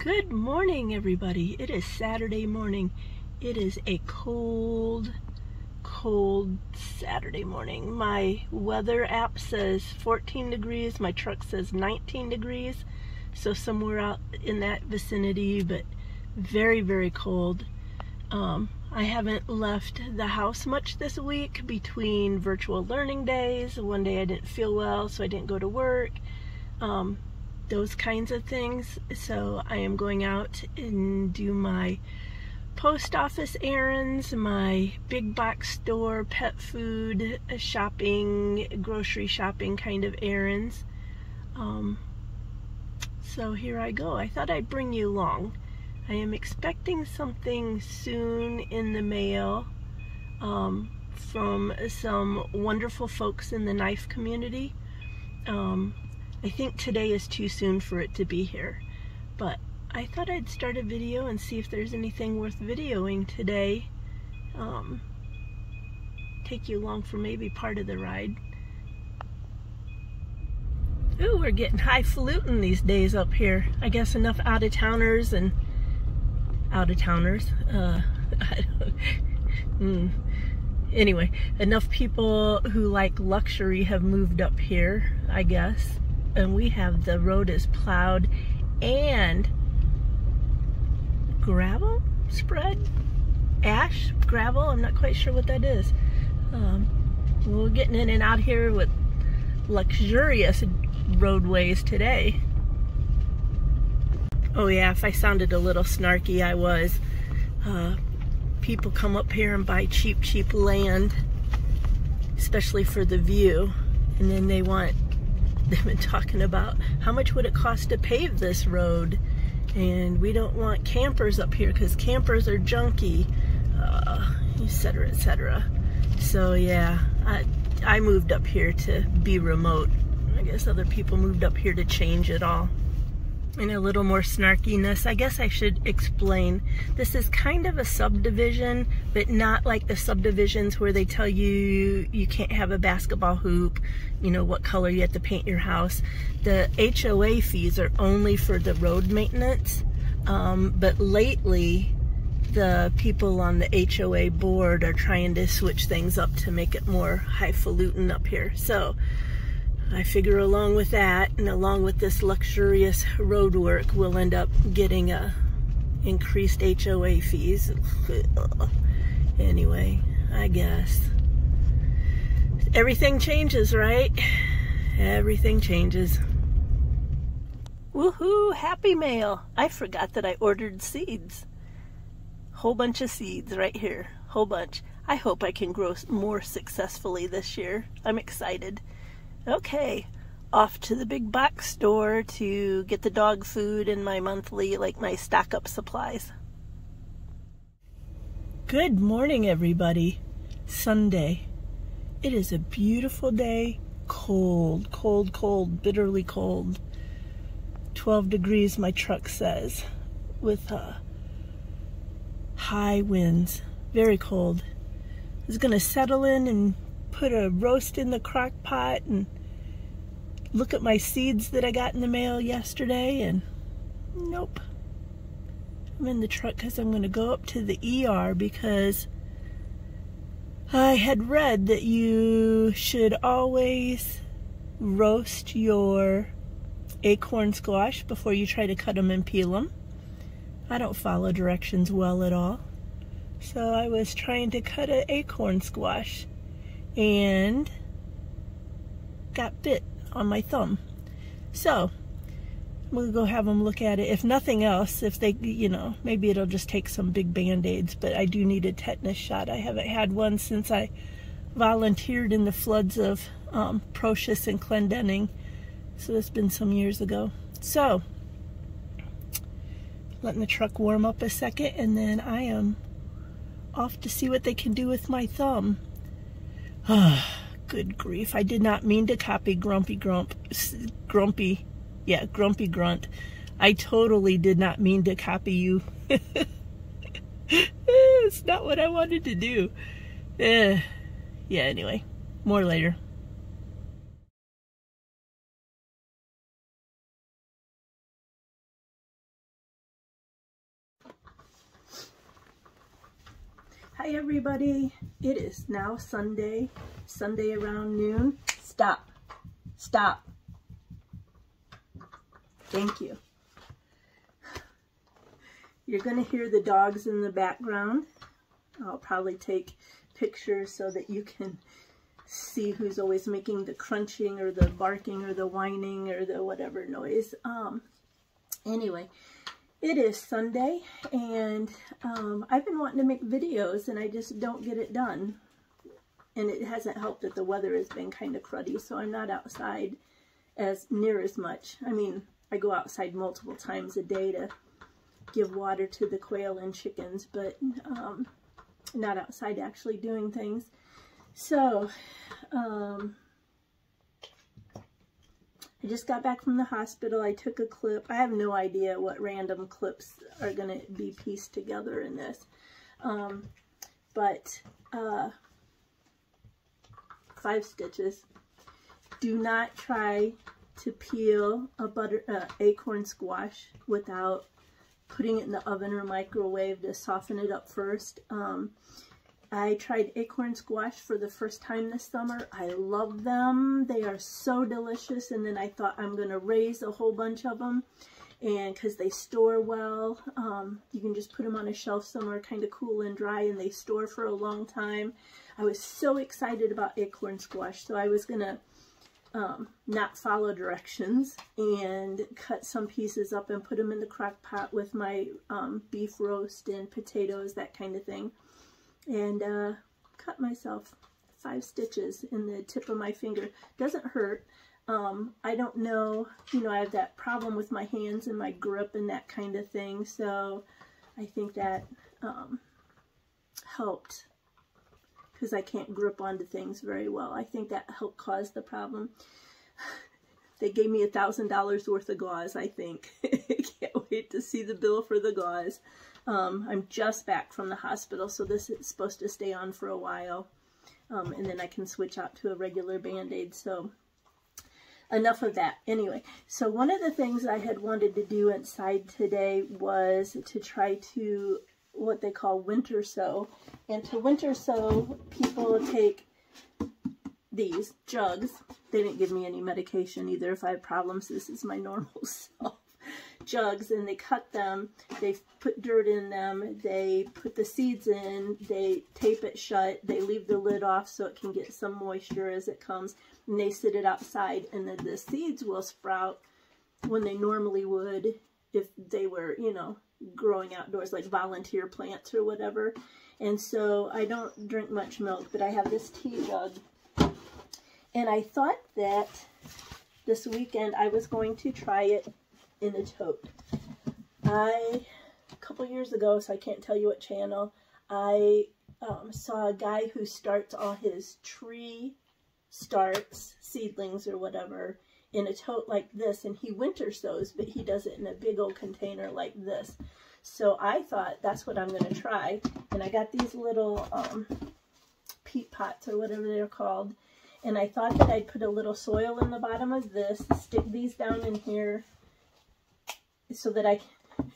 Good morning, everybody. It is Saturday morning. It is a cold Saturday morning. My weather app says 14 degrees. My truck says 19 degrees. So somewhere out in that vicinity, but very, very cold. I haven't left the house much this week between virtual learning days. One day I didn't feel well, so I didn't go to work. Those kinds of things. So I am going out and do my post office errands, my big box store, pet food shopping, grocery shopping kind of errands. So here I go. I thought I'd bring you along. I am expecting something soon in the mail from some wonderful folks in the knife community. I think today is too soon for it to be here, but I thought I'd start a video and see if there's anything worth videoing today. Take you along for maybe part of the ride. Ooh, we're getting highfalutin these days up here. I guess enough out-of-towners and anyway, enough people who like luxury have moved up here, I guess. And we have, the road is plowed and gravel spread? Ash? Gravel? I'm not quite sure what that is. We're getting in and out here with luxurious roadways today. Oh yeah, if I sounded a little snarky, I was. People come up here and buy cheap land, especially for the view, and then they've been talking about how much would it cost to pave this road, and we don't want campers up here because campers are junky, etc., etc. So yeah, I moved up here to be remote. I guess other people moved up here to change it all. And a little more snarkiness, I guess I should explain. This is kind of a subdivision, but not like the subdivisions where they tell you you can't have a basketball hoop, you know, what color you have to paint your house. The HOA fees are only for the road maintenance, but lately the people on the HOA board are trying to switch things up to make it more highfalutin up here. So I figure along with that, and along with this luxurious road work, we'll end up getting increased HOA fees. Anyway, I guess. Everything changes, right? Everything changes. Woohoo! Happy mail! I forgot that I ordered seeds. Whole bunch of seeds right here. Whole bunch. I hope I can grow more successfully this year. I'm excited. Okay, off to the big box store to get the dog food and my monthly, my stock up supplies. Good morning, everybody. Sunday. It is a beautiful day. Cold, cold, cold, bitterly cold. 12 degrees, my truck says, with high winds. Very cold. I was gonna settle in and put a roast in the crock pot and look at my seeds that I got in the mail yesterday, and nope. I'm in the truck because I'm going to go up to the ER because I had read that you should always roast your acorn squash before you try to cut them and peel them. I don't follow directions well at all. So I was trying to cut an acorn squash and got bit on my thumb. So I'm gonna go have them look at it. If nothing else, if they, maybe it'll just take some big band-aids, but I do need a tetanus shot. I haven't had one since I volunteered in the floods of Procius and Clendenning. So it's been some years ago. So letting the truck warm up a second, and then I am off to see what they can do with my thumb. Good grief, I did not mean to copy Grumpy Grunt. I totally did not mean to copy you. It's not what I wanted to do. Yeah, anyway, more later. Hi everybody, it is now Sunday around noon. Stop, stop. Thank you. You're gonna hear the dogs in the background. I'll probably take pictures so that you can see who's always making the crunching or the barking or the whining or the whatever noise. Anyway, it is Sunday, and I've been wanting to make videos and I just don't get it done. And it hasn't helped that the weather has been kind of cruddy, so I'm not outside near as much. I mean, I go outside multiple times a day to give water to the quail and chickens, but not outside actually doing things. So, I just got back from the hospital. I took a clip. I have no idea what random clips are going to be pieced together in this. But 5 stitches. Do not try to peel a acorn squash without putting it in the oven or microwave to soften it up first. I tried acorn squash for the first time this summer. I love them. They are so delicious. And then I thought I'm going to raise a whole bunch of them, and because they store well. You can just put them on a shelf somewhere kind of cool and dry, and they store for a long time. I was so excited about acorn squash, so I was going to not follow directions and cut some pieces up and put them in the crock pot with my beef roast and potatoes, that kind of thing. And cut myself 5 stitches in the tip of my finger. Doesn't hurt. I don't know, you know, I have that problem with my hands and my grip and that kind of thing, so I think that helped, because I can't grip onto things very well. I think that helped cause the problem. They gave me $1,000 worth of gauze, I think. Can't wait to see the bill for the gauze. I'm just back from the hospital, so this is supposed to stay on for a while. And then I can switch out to a regular Band-Aid, so enough of that. Anyway, so one of the things I had wanted to do inside today was to try to, what they call winter sew. And to winter sew, people take these jugs. They didn't give me any medication either. If I have problems, this is my normal self. Jugs, and they cut them, they put dirt in them, they put the seeds in, they tape it shut, they leave the lid off so it can get some moisture as it comes, and they sit it outside, and then the seeds will sprout when they normally would if they were, you know, growing outdoors, like volunteer plants or whatever. And so I don't drink much milk, but I have this tea jug, and I thought that this weekend I was going to try it in a tote. A couple years ago, so I can't tell you what channel, I saw a guy who starts all his tree starts, seedlings or whatever, in a tote like this, and he winter sows, but he does it in a big old container like this. So I thought that's what I'm going to try, and I got these little peat pots or whatever they're called, and I thought that I'd put a little soil in the bottom of this, stick these down in here, so that I can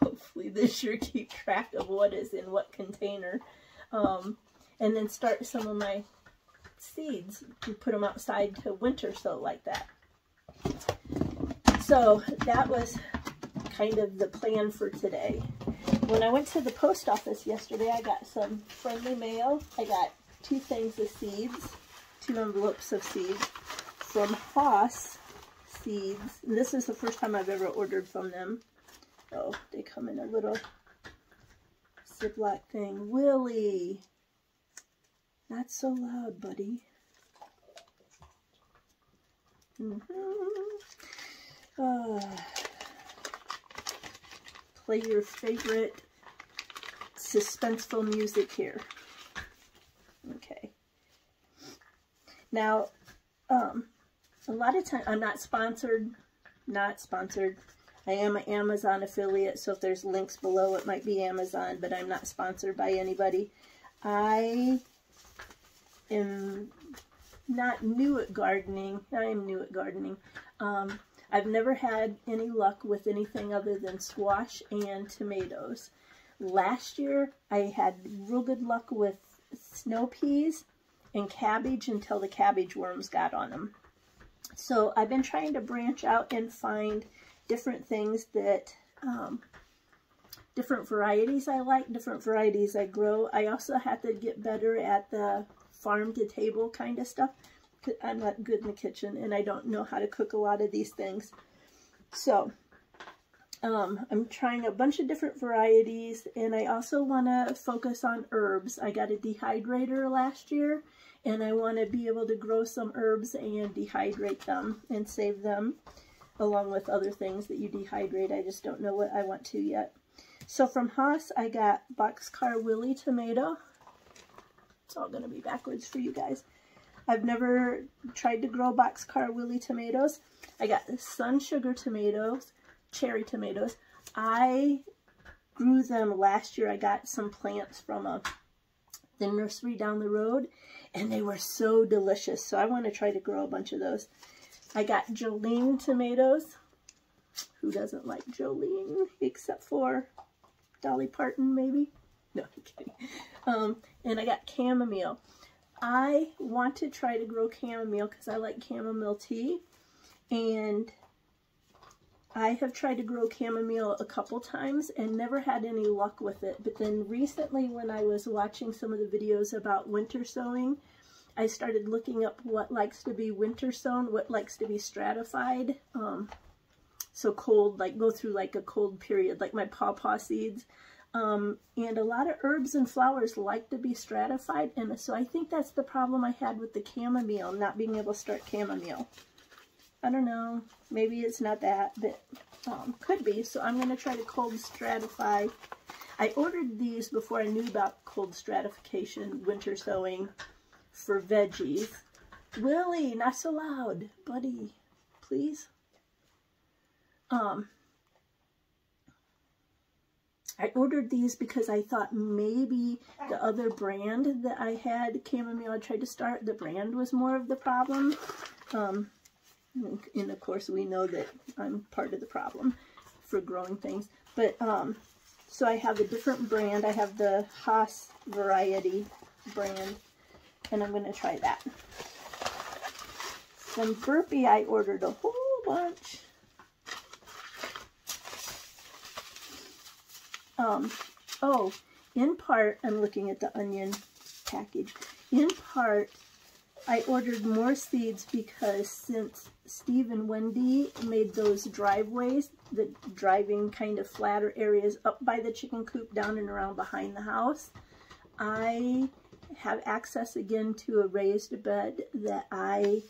hopefully this year keep track of what is in what container, and then start some of my seeds and put them outside to winter sow like that. So that was kind of the plan for today. When I went to the post office yesterday, I got some friendly mail. I got 2 things of seeds, 2 envelopes of seeds from Haas Seeds. And this is the first time I've ever ordered from them. Oh, they come in a little Ziploc thing. Willie, not so loud, buddy. Play your favorite suspenseful music here. Okay. Now, a lot of times, I'm not sponsored. I am an Amazon affiliate, so if there's links below, it might be Amazon, but I'm not sponsored by anybody. I am not new at gardening. I am new at gardening. I've never had any luck with anything other than squash and tomatoes. Last year, I had real good luck with snow peas and cabbage until the cabbage worms got on them. So I've been trying to branch out and find different things that, different varieties I like, different varieties I grow. I also have to get better at the farm to table kind of stuff. I'm not good in the kitchen and I don't know how to cook a lot of these things. So I'm trying a bunch of different varieties, and I also want to focus on herbs. I got a dehydrator last year, and I want to be able to grow some herbs and dehydrate them and save them along with other things that you dehydrate. I just don't know what I want to yet. So from Haas, I got Boxcar Willie tomato. It's all going to be backwards for you guys. I've never tried to grow Boxcar Willie tomatoes. I got Sun Sugar tomatoes, cherry tomatoes. I grew them last year. I got some plants from the nursery down the road, and they were so delicious. So I want to try to grow a bunch of those. I got Jolene tomatoes. Who doesn't like Jolene except for Dolly Parton, maybe? No, I'm kidding. And I got chamomile. I want to try to grow chamomile because I like chamomile tea, and I have tried to grow chamomile a couple times and never had any luck with it. But then recently, when I was watching some of the videos about winter sowing, I started looking up what likes to be winter sown, what likes to be stratified. So cold, like go through like a cold period, like my pawpaw seeds. And a lot of herbs and flowers like to be stratified. And so I think that's the problem I had with the chamomile, not being able to start chamomile. I don't know, maybe it's not that, but could be. So I'm going to try to cold stratify. I ordered these before I knew about cold stratification, winter sowing for veggies. Willie, not so loud, buddy, please. I ordered these because I thought maybe the other brand that I had, chamomile I tried to start, the brand was more of the problem. And of course we know that I'm part of the problem for growing things. But so I have a different brand. I have the Haas variety brand, and I'm going to try that. Some burpee, I ordered a whole bunch. Oh, in part, I'm looking at the onion package. In part, I ordered more seeds because since Steve and Wendy made those driveways, the driving kind of flatter areas up by the chicken coop, down and around behind the house, I have access again to a raised bed that I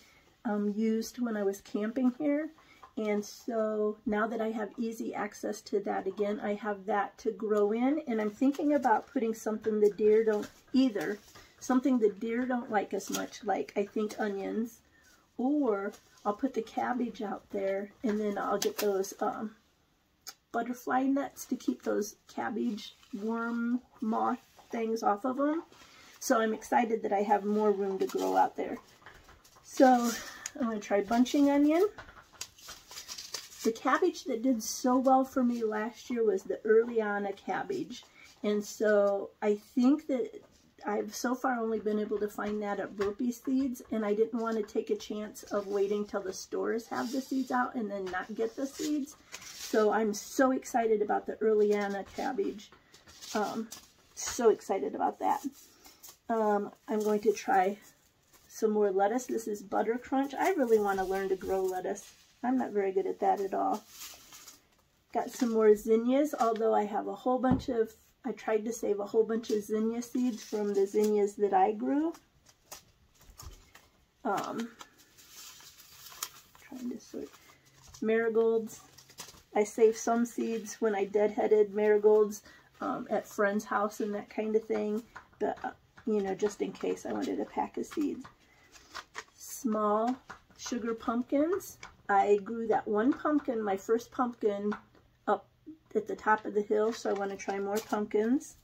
used when I was camping here. And so now that I have easy access to that again, I have that to grow in. And I'm thinking about putting something the deer don't either. Something the deer don't like as much, like I think onions. Or I'll put the cabbage out there, and then I'll get those butterfly nets to keep those cabbage worm moth things off of them. So I'm excited that I have more room to grow out there. So I'm going to try bunching onion. The cabbage that did so well for me last year was the Earliana cabbage. And so I think that I've so far only been able to find that at Burpee Seeds, and I didn't want to take a chance of waiting till the stores have the seeds out and then not get the seeds. So I'm so excited about the Earliana cabbage. So excited about that. I'm going to try some more lettuce. This is Butter Crunch. I really want to learn to grow lettuce. I'm not very good at that at all. Got some more zinnias, although I have a whole bunch of, I tried to save a whole bunch of zinnia seeds from the zinnias that I grew. Trying to sort. Marigolds. I saved some seeds when I deadheaded marigolds at friends' house and that kind of thing. But, you know, just in case I wanted a pack of seeds. Small sugar pumpkins. I grew that one pumpkin, my first pumpkin, up at the top of the hill, so I want to try more pumpkins.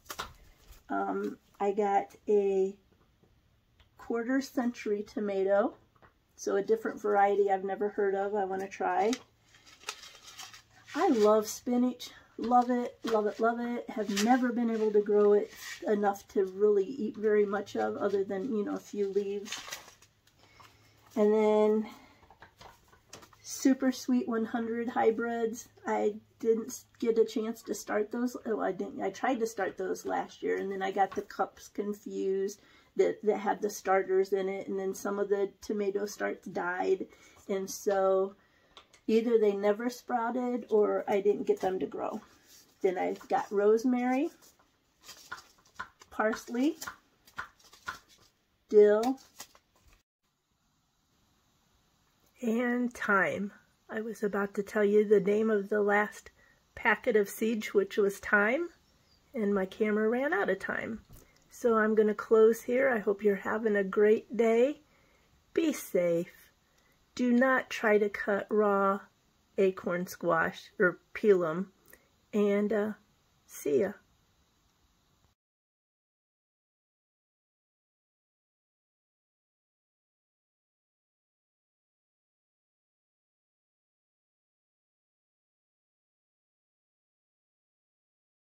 I got a 1/4 century tomato, so a different variety I've never heard of I want to try. I love spinach. Love it, love it, love it. Have never been able to grow it enough to really eat very much of, other than, you know, a few leaves. And then Super Sweet 100 hybrids. I didn't get a chance to start those. Oh, I didn't. I tried to start those last year, and then I got the cups confused that had the starters in it, and then some of the tomato starts died, and so either they never sprouted or I didn't get them to grow. Then I've got rosemary, parsley, dill, and thyme. I was about to tell you the name of the last packet of seeds, which was thyme, and my camera ran out of time. So I'm going to close here. I hope you're having a great day. Be safe. Do not try to cut raw acorn squash or peel them. And see ya.